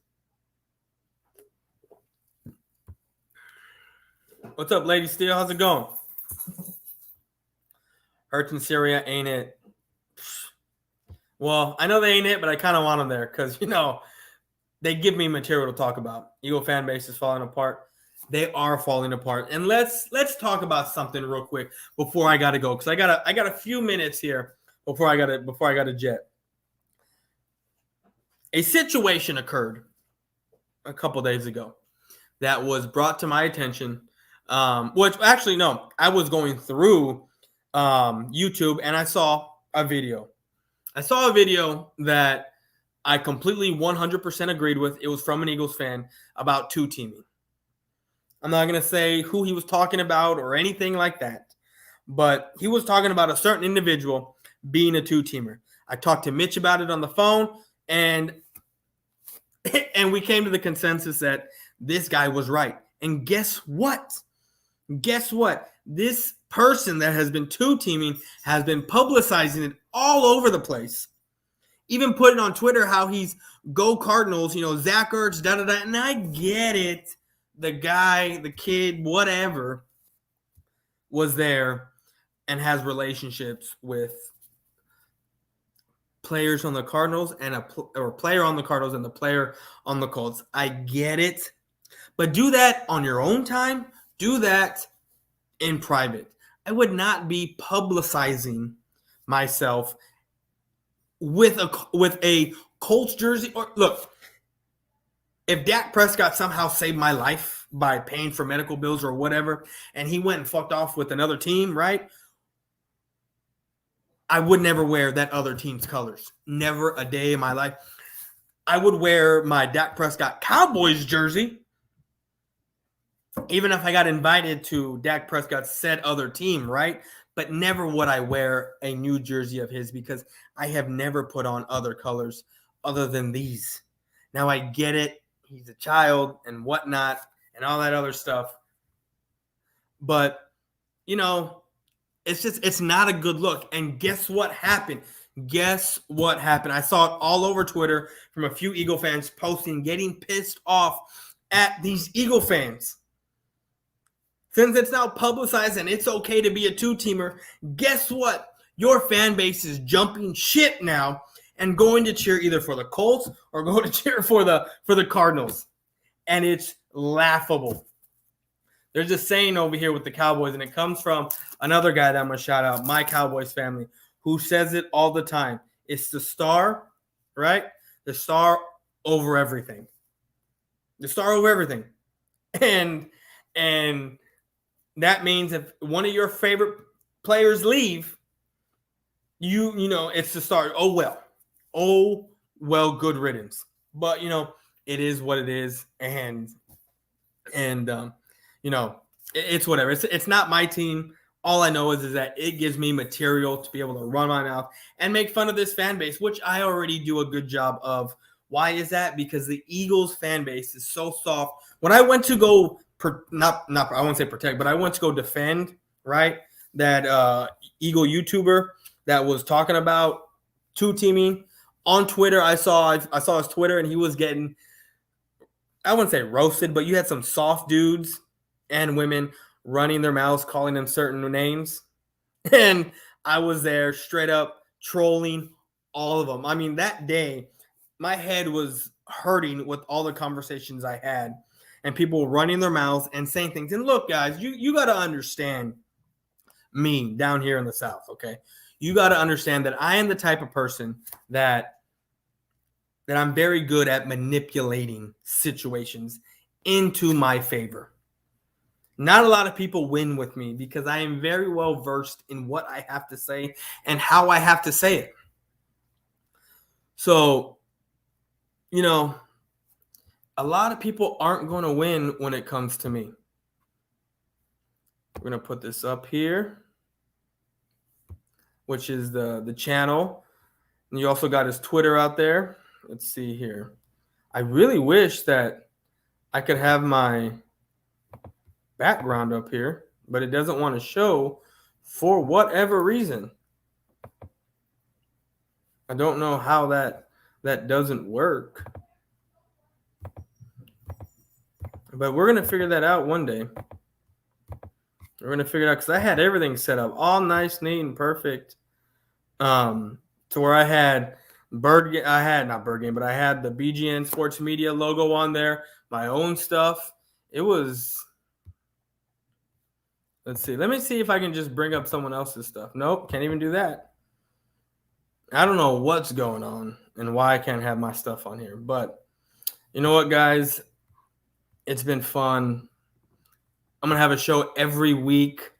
Speaker 1: What's up, Lady Steel? How's it going? Hurts in Syria ain't it. Well, I know they ain't it, but I kind of want them there because, they give me material to talk about. Eagle fan base is falling apart. They are falling apart. And let's talk about something real quick before I gotta go, because I got a few minutes here before I gotta jet. A situation occurred a couple days ago that was brought to my attention. Which actually, no, I was going through YouTube and I saw a video. I saw a video that I completely 100% agreed with. It was from an Eagles fan about two teaming. I'm not going to say who he was talking about or anything like that, but he was talking about a certain individual being a two-teamer. I talked to Mitch about it on the phone, and we came to the consensus that this guy was right. And guess what? This person that has been two-teaming has been publicizing it all over the place. Even put it on Twitter how he's go Cardinals, Zach Ertz, da-da-da. And I get it. The guy, the kid, whatever, was there and has relationships with players on the Cardinals and a player on the Cardinals and the player on the Colts. I get it. But do that on your own time. Do that in private. I would not be publicizing myself with a Colts jersey. Or look, if Dak Prescott somehow saved my life by paying for medical bills or whatever, and he went and fucked off with another team, right? I would never wear that other team's colors. Never a day in my life. I would wear my Dak Prescott Cowboys jersey, even if I got invited to Dak Prescott's said other team, right? But never would I wear a new jersey of his because I have never put on other colors other than these. Now, I get it. He's a child and whatnot and all that other stuff. But, it's not a good look. And guess what happened? I saw it all over Twitter from a few Eagle fans posting, getting pissed off at these Eagle fans. Since it's now publicized and it's okay to be a two-teamer, guess what? Your fan base is jumping ship now and going to cheer either for the Colts or going to cheer for the Cardinals. And it's laughable. There's a saying over here with the Cowboys, and it comes from another guy that I'm going to shout out, my Cowboys family, who says it all the time. It's the star, right? The star over everything. The star over everything. And that means if one of your favorite players leave, it's the star. Oh, well, good riddance. But, it is what it is. And it's whatever. It's not my team. All I know is that it gives me material to be able to run my mouth and make fun of this fan base, which I already do a good job of. Why is that? Because the Eagles fan base is so soft. When I went to go, I won't say protect, but I went to go defend, right, that Eagle YouTuber that was talking about two-teaming on Twitter. I saw his Twitter, and he was getting, I wouldn't say roasted, but you had some soft dudes and women running their mouths, calling them certain names. And I was there straight up trolling all of them. I mean, that day, my head was hurting with all the conversations I had and people running their mouths and saying things. And look, guys, you got to understand me down here in the South, okay? You got to understand that I am the type of person that I'm very good at manipulating situations into my favor. Not a lot of people win with me because I am very well versed in what I have to say and how I have to say it. So, a lot of people aren't going to win when it comes to me. We're going to put this up here, which is the channel. And you also got his Twitter out there. Let's see here. I really wish that I could have my background up here, but it doesn't want to show for whatever reason. I don't know how that doesn't work. But we're going to figure that out one day. We're gonna figure it out because I had everything set up all nice, neat, and perfect. To where I had I had not Bird Game, but I had the BGN Sports Media logo on there, my own stuff. It was. Let's see. Let me see if I can just bring up someone else's stuff. Nope, can't even do that. I don't know what's going on and why I can't have my stuff on here. But you know what, guys? It's been fun. I'm gonna have a show every week.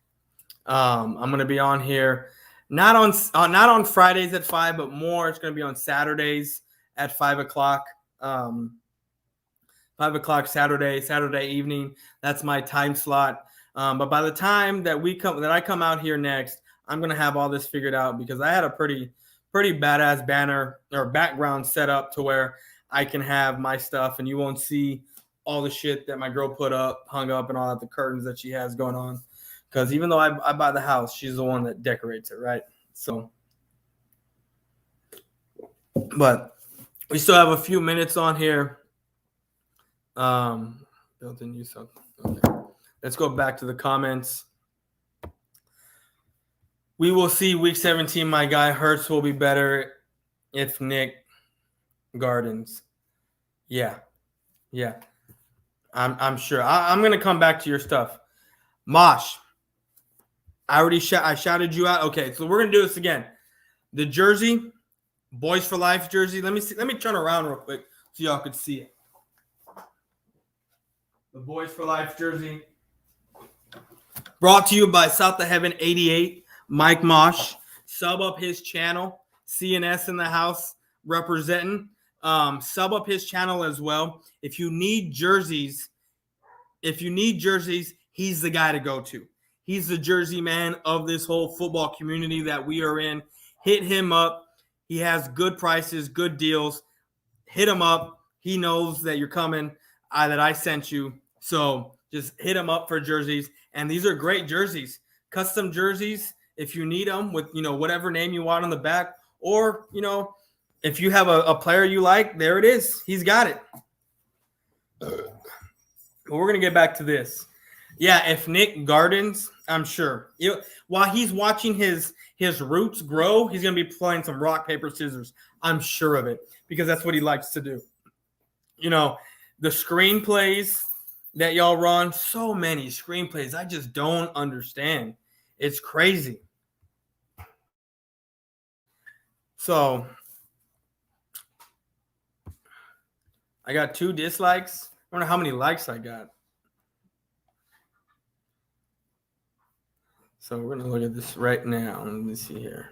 Speaker 1: I'm gonna be on here, not on Fridays at 5, but more. It's gonna be on Saturdays at 5 o'clock. 5 o'clock Saturday evening. That's my time slot. But by the time that I come out here next, I'm gonna have all this figured out because I had a pretty badass banner or background set up to where I can have my stuff and you won't see all the shit that my girl hung up and all that, the curtains that she has going on. Because even though I buy the house, she's the one that decorates it, right? So, but we still have a few minutes on here. Built-in use. Okay. Let's go back to the comments. We will see week 17. My guy Hurts will be better if Nick Gardens. Yeah. I'm sure. I'm gonna come back to your stuff. Mosh, I shouted you out. Okay, so we're gonna do this again. The jersey, Boyz4Life jersey. Let me see. Let me turn around real quick so y'all could see it. The Boyz4Life jersey, brought to you by South of Heaven 88. Mike Mosh, sub up his channel. CNS in the house representing. Sub up his channel as well. If you need jerseys, he's the guy to go to. He's the jersey man of this whole football community that we are in. Hit him up. He has good prices, good deals. Hit him up. He knows that you're coming, that I sent you. So just hit him up for jerseys. And these are great jerseys, custom jerseys. If you need them with, whatever name you want on the back, or, if you have a player you like, there it is. He's got it. But we're going to get back to this. Yeah, if Nick Gardens, I'm sure. While he's watching his roots grow, he's going to be playing some rock, paper, scissors. I'm sure of it because that's what he likes to do. The screenplays that y'all run, so many screenplays. I just don't understand. It's crazy. So I got 2 dislikes. I wonder how many likes I got. So we're going to look at this right now. Let me see here.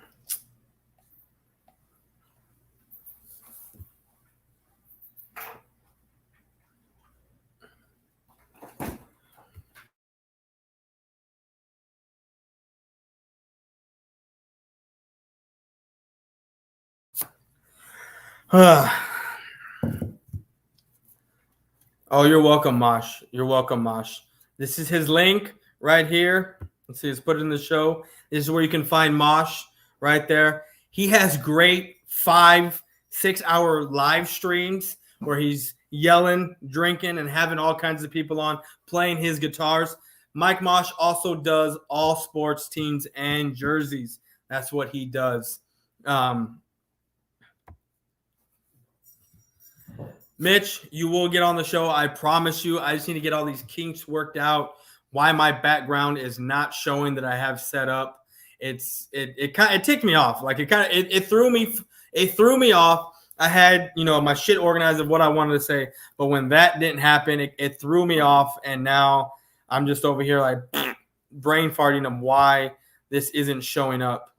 Speaker 1: Oh, you're welcome, Mosh. You're welcome, Mosh. This is his link right here. Let's see, let's put it in the show. This is where you can find Mosh right there. He has great 5-6 hour live streams where he's yelling, drinking, and having all kinds of people on playing his guitars. Mike Mosh also does all sports teams and jerseys. That's what he does. Mitch, you will get on the show. I promise you. I just need to get all these kinks worked out. Why my background is not showing that I have set up. It ticked me off. Like it threw me off. I had, my shit organized of what I wanted to say, but when that didn't happen, it threw me off, and now I'm just over here like brain farting of why this isn't showing up.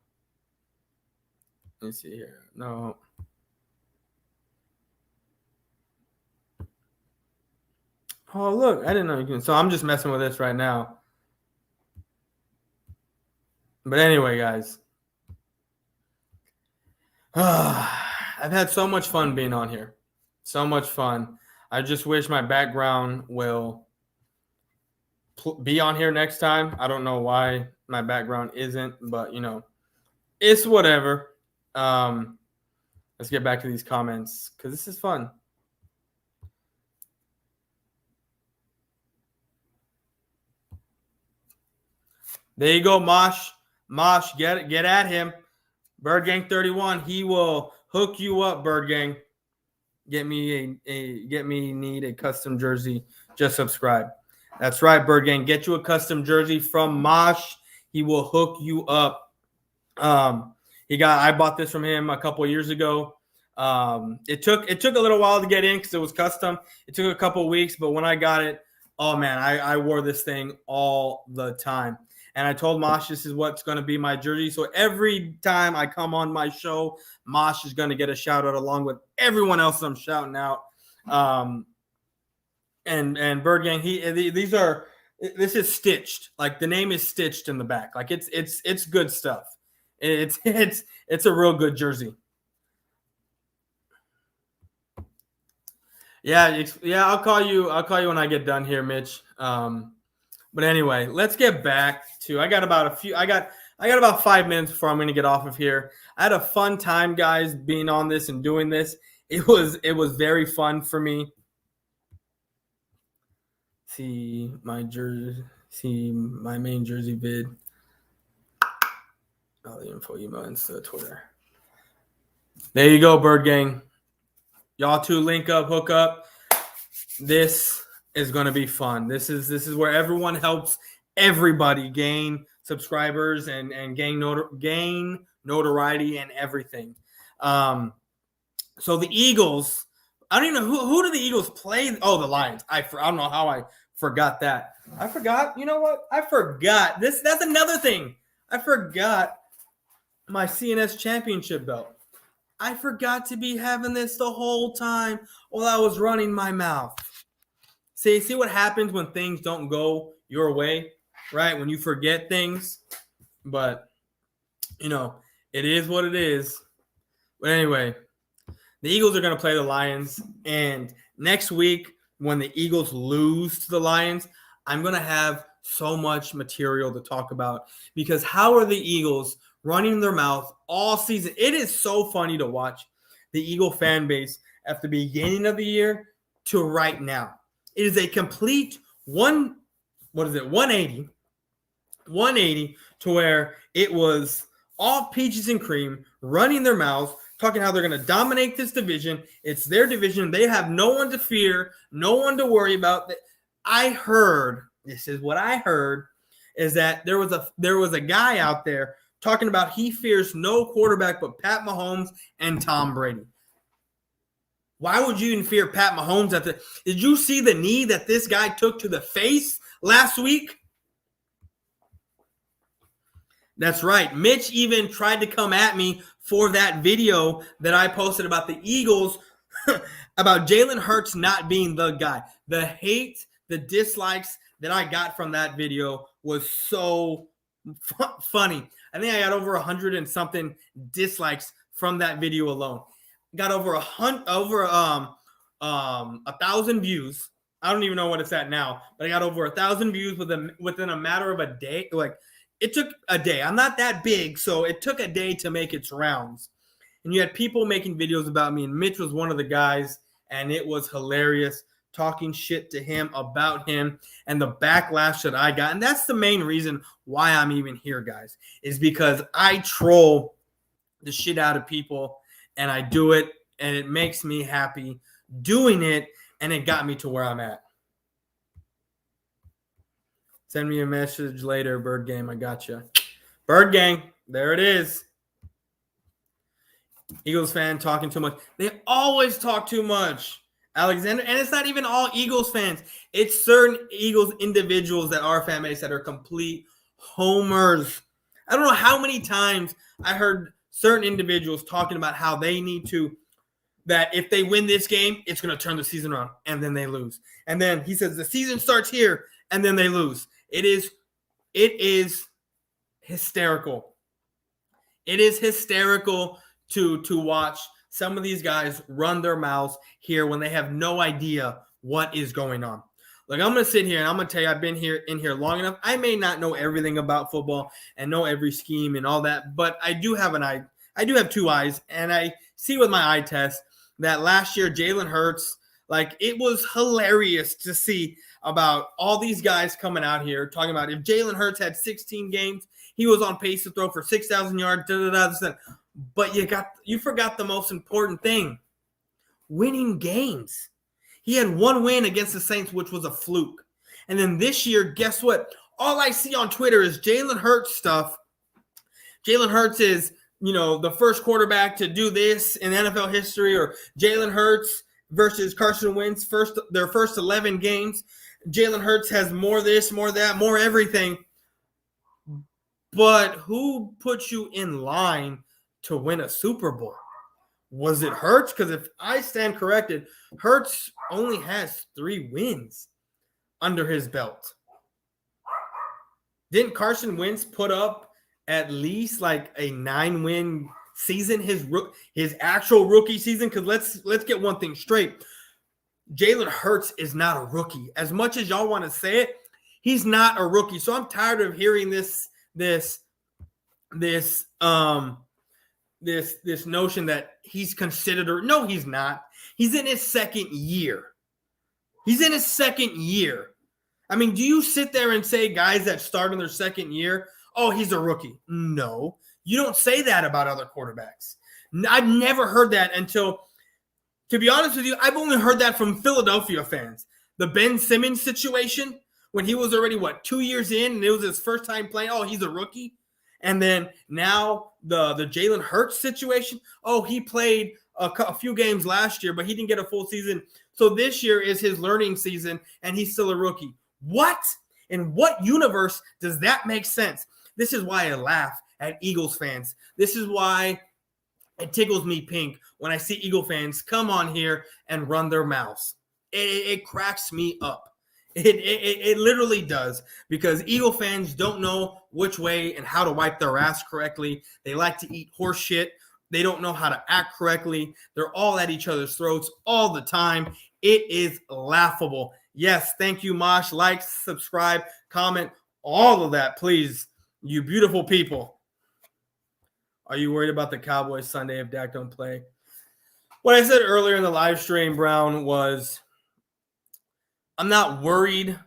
Speaker 1: Let me see here. No. Oh, look, I didn't know you can. So I'm just messing with this right now. But anyway, guys. I've had so much fun being on here. So much fun. I just wish my background will be on here next time. I don't know why my background isn't, but, it's whatever. Let's get back to these comments because this is fun. There you go, Mosh. Mosh, get at him. Bird Gang 31. He will hook you up, Bird Gang. Get me need a custom jersey. Just subscribe. That's right, Bird Gang. Get you a custom jersey from Mosh. He will hook you up. I bought this from him a couple of years ago. It took a little while to get in because it was custom. It took a couple of weeks, but when I got it, oh man, I wore this thing all the time. And I told Mosh this is what's going to be my jersey. So every time I come on my show, Mosh is going to get a shout out along with everyone else I'm shouting out. And Bird Gang, this is stitched. Like the name is stitched in the back. Like it's good stuff. It's a real good jersey. Yeah, I'll call you when I get done here, Mitch. But anyway, let's get back to. I got about 5 minutes before I'm going to get off of here. I had a fun time, guys, being on this and doing this. It was very fun for me. See my main jersey vid. All the info, email, Insta, Twitter. There you go, Bird Gang. Y'all two link up, hook up. This is going to be fun. This is where everyone helps everybody gain subscribers and gain notoriety and everything. So the Eagles, I don't even know who do the Eagles play? Oh, the Lions. I don't know how I forgot that. I forgot. You know what? I forgot. That's another thing. I forgot my CNS championship belt. I forgot to be having this the whole time while I was running my mouth. See what happens when things don't go your way, right? When you forget things. But, it is what it is. But anyway, the Eagles are going to play the Lions. And next week, when the Eagles lose to the Lions, I'm going to have so much material to talk about. Because how are the Eagles running their mouth all season? It is so funny to watch the Eagle fan base at the beginning of the year to right now. It is a complete 180 to where it was all peaches and cream, running their mouths, talking how they're going to dominate this division. It's their division. They have no one to fear, no one to worry about. This is what I heard, is that there was a guy out there talking about he fears no quarterback but Pat Mahomes and Tom Brady. Why would you even fear Pat Mahomes? Did you see the knee that this guy took to the face last week? That's right. Mitch even tried to come at me for that video that I posted about the Eagles, about Jalen Hurts not being the guy. The hate, the dislikes that I got from that video was so funny. I think I got over 100 and something dislikes from that video alone. Got over 1,000 views. I don't even know what it's at now, but I got over 1,000 views within a matter of a day. Like, it took a day. I'm not that big, so it took a day to make its rounds. And you had people making videos about me, and Mitch was one of the guys, and it was hilarious, talking shit to him about him and the backlash that I got. And that's the main reason why I'm even here, guys, is because I troll the shit out of people, and I do it, and it makes me happy doing it, and it got me to where I'm at. Send me a message later, Bird Gang. I got you. Bird Gang, there it is. Eagles fan talking too much. They always talk too much, Alexander. And it's not even all Eagles fans. It's certain Eagles individuals that are fan base that are complete homers. I don't know how many times I heard certain individuals talking about how they need to, that if they win this game, it's going to turn the season around, and then they lose. And then he says the season starts here, and then they lose. It is hysterical. It is hysterical to watch some of these guys run their mouths here when they have no idea what is going on. Like, I'm going to sit here and I'm going to tell you, I've been in here long enough. I may not know everything about football and know every scheme and all that, but I do have an eye. I do have two eyes, and I see with my eye test that last year Jalen Hurts Like, it was hilarious to see about all these guys coming out here talking about if Jalen Hurts had 16 games, he was on pace to throw for 6,000 yards. But you forgot the most important thing: winning games. He had one win against the Saints, which was a fluke. And then this year, guess what? All I see on Twitter is Jalen Hurts stuff. Jalen Hurts is, the first quarterback to do this in NFL history, or Jalen Hurts versus Carson Wentz, their first 11 games. Jalen Hurts has more this, more that, more everything. But who put you in line to win a Super Bowl? Was it Hurts? Because if I stand corrected, Hurts only has 3 wins under his belt. Didn't Carson Wentz put up at least like a 9-win season, his actual rookie season? Because let's get one thing straight. Jalen Hurts is not a rookie. As much as y'all want to say it, he's not a rookie. So I'm tired of hearing this notion that he's considered, no, he's not. He's in his second year. I mean, do you sit there and say guys that start in their second year, oh, he's a rookie? No, you don't say that about other quarterbacks. I've never heard that until, to be honest with you, I've only heard that from Philadelphia fans. The Ben Simmons situation, when he was already, 2 years in, and it was his first time playing, oh, he's a rookie. And then now the Jalen Hurts situation, oh, he played a few games last year, but he didn't get a full season. So this year is his learning season, and he's still a rookie. What? In what universe does that make sense? This is why I laugh at Eagles fans. This is why it tickles me pink when I see Eagle fans come on here and run their mouths. It cracks me up. It literally does, because Eagle fans don't know which way and how to wipe their ass correctly. They like to eat horse shit. They don't know how to act correctly. They're all at each other's throats all the time. It is laughable. Yes, thank you, Mosh. Like, subscribe, comment, all of that, please. You beautiful people. Are you worried about the Cowboys Sunday if Dak don't play? What I said earlier in the live stream, Brown, was I'm not worried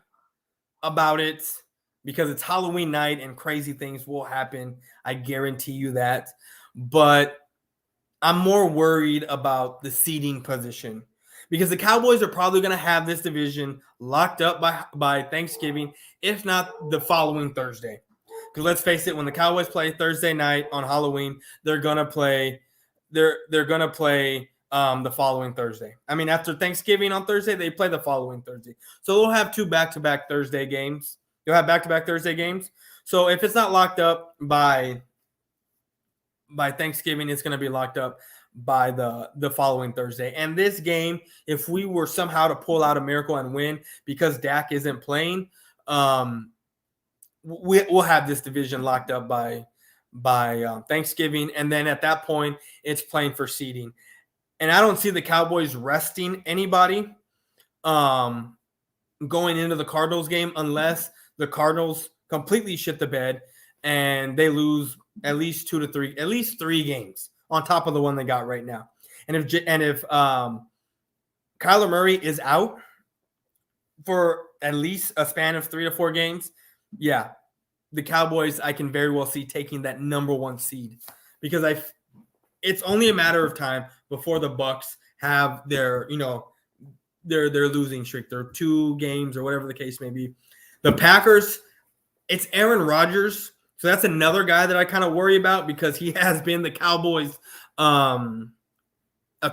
Speaker 1: about it because it's Halloween night and crazy things will happen. I guarantee you that. But I'm more worried about the seeding position, because the Cowboys are probably going to have this division locked up by Thanksgiving, if not the following Thursday. Because let's face it, when the Cowboys play Thursday night on Halloween, they're gonna play. They're gonna play the following Thursday. I mean, after Thanksgiving on Thursday, they play the following Thursday. So they'll have 2 back-to-back Thursday games. You'll have back-to-back Thursday games. So if it's not locked up by Thanksgiving, it's going to be locked up by the following Thursday. And this game, if we were somehow to pull out a miracle and win because Dak isn't playing, we'll have this division locked up by Thanksgiving. And then at that point, it's playing for seeding. And I don't see the Cowboys resting anybody going into the Cardinals game unless the Cardinals completely shit the bed and they lose at least 3 games on top of the one they got right now. And if Kyler Murray is out for at least a span of 3 to 4 games, yeah, the Cowboys I can very well see taking that number 1 seed, because it's only a matter of time before the Bucs have their losing streak, their 2 games or whatever the case may be. The Packers, it's Aaron Rodgers. So that's another guy that I kind of worry about, because he has been the Cowboys a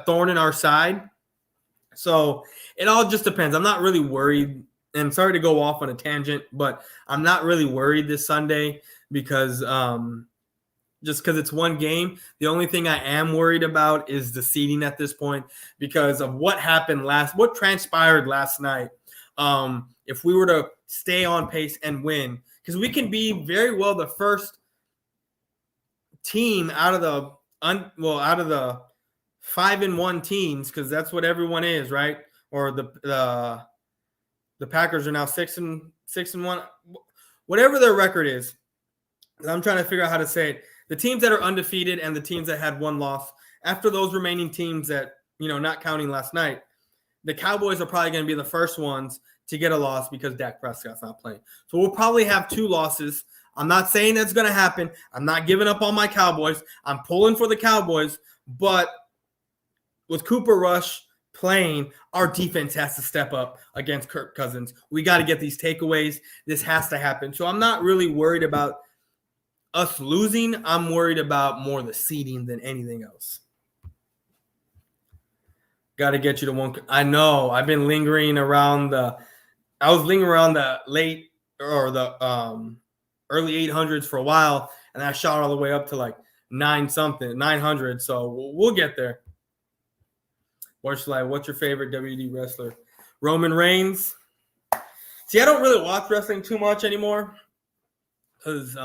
Speaker 1: thorn in our side. So it all just depends. I'm not really worried, and sorry to go off on a tangent, but I'm not really worried this Sunday because just because it's 1 game. The only thing I am worried about is the seeding at this point because of what transpired last night. If we were to stay on pace and win, because we can be very well the first team out of the 5-1 teams, because that's what everyone is, right? Or the Packers are now 6-1, whatever their record is. I'm trying to figure out how to say it. The teams that are undefeated and the teams that had 1 loss, after those remaining teams that, not counting last night, the Cowboys are probably going to be the first ones to get a loss because Dak Prescott's not playing. So we'll probably have 2 losses. I'm not saying that's going to happen. I'm not giving up on my Cowboys. I'm pulling for the Cowboys. But with Cooper Rush playing, our defense has to step up against Kirk Cousins. We got to get these takeaways. This has to happen. So I'm not really worried about us losing. I'm worried about more the seeding than anything else. Got to get you to one. I know. I've been lingering around the late or the early 800s for a while, and I shot all the way up to like 900. So we'll get there. Boyz4Life, what's your favorite WD wrestler? Roman Reigns. See, I don't really watch wrestling too much anymore because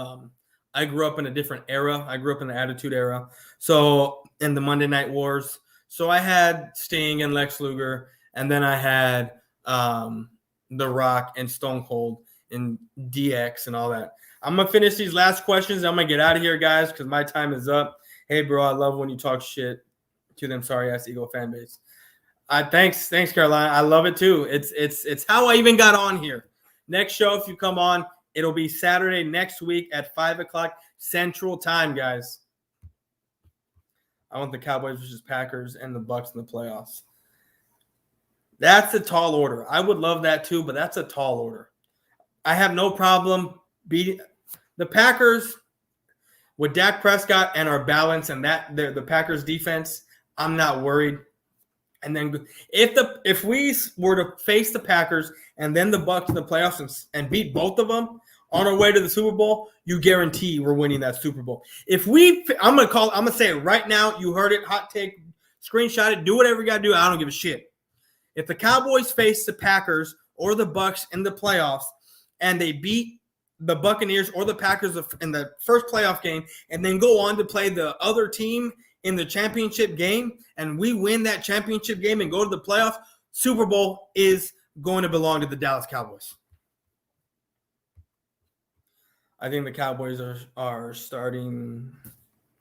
Speaker 1: I grew up in a different era. I grew up in the Attitude Era. So in the Monday Night Wars. So I had Sting and Lex Luger, and then I had The Rock and Stone Cold and DX and all that. I'm going to finish these last questions. I'm going to get out of here, guys, because my time is up. Hey, bro, I love when you talk shit to them sorry-ass Eagle fan base. Thanks, Carolina. I love it, too. It's how I even got on here. Next show, if you come on, it'll be Saturday next week at 5 o'clock Central Time, guys. I want the Cowboys versus Packers and the Bucks in the playoffs. That's a tall order. I would love that too, but that's a tall order. I have no problem beating the Packers with Dak Prescott and our balance and that the Packers defense. I'm not worried. And then if we were to face the Packers and then the Bucks in the playoffs and beat both of them on our way to the Super Bowl, you guarantee we're winning that Super Bowl. I'm gonna say it right now. You heard it. Hot take. Screenshot it. Do whatever you gotta do. I don't give a shit. If the Cowboys face the Packers or the Bucks in the playoffs and they beat the Buccaneers or the Packers in the first playoff game and then go on to play the other team in the championship game and we win that championship game and go to the playoffs, Super Bowl is going to belong to the Dallas Cowboys. I think the Cowboys are starting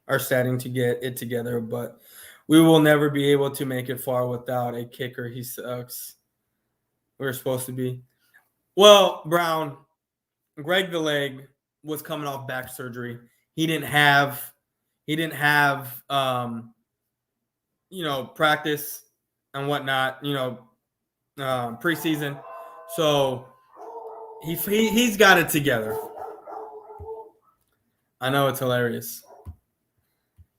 Speaker 1: to get it together, but we will never be able to make it far without a kicker. He sucks. We're supposed to be. Well, Brown, Greg the Leg was coming off back surgery. He didn't have practice and whatnot, preseason. So he's got it together. I know it's hilarious.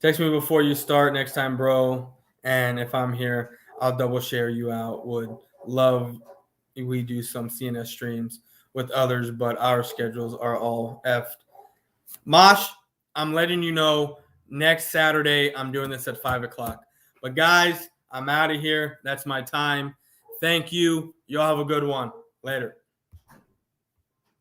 Speaker 1: Text me before you start next time, bro. And if I'm here, I'll double share you out. Would love we do some CNS streams with others, but our schedules are all effed. Mosh, I'm letting you know next Saturday I'm doing this at 5 o'clock. But guys, I'm out of here. That's my time. Thank you. Y'all have a good one. Later.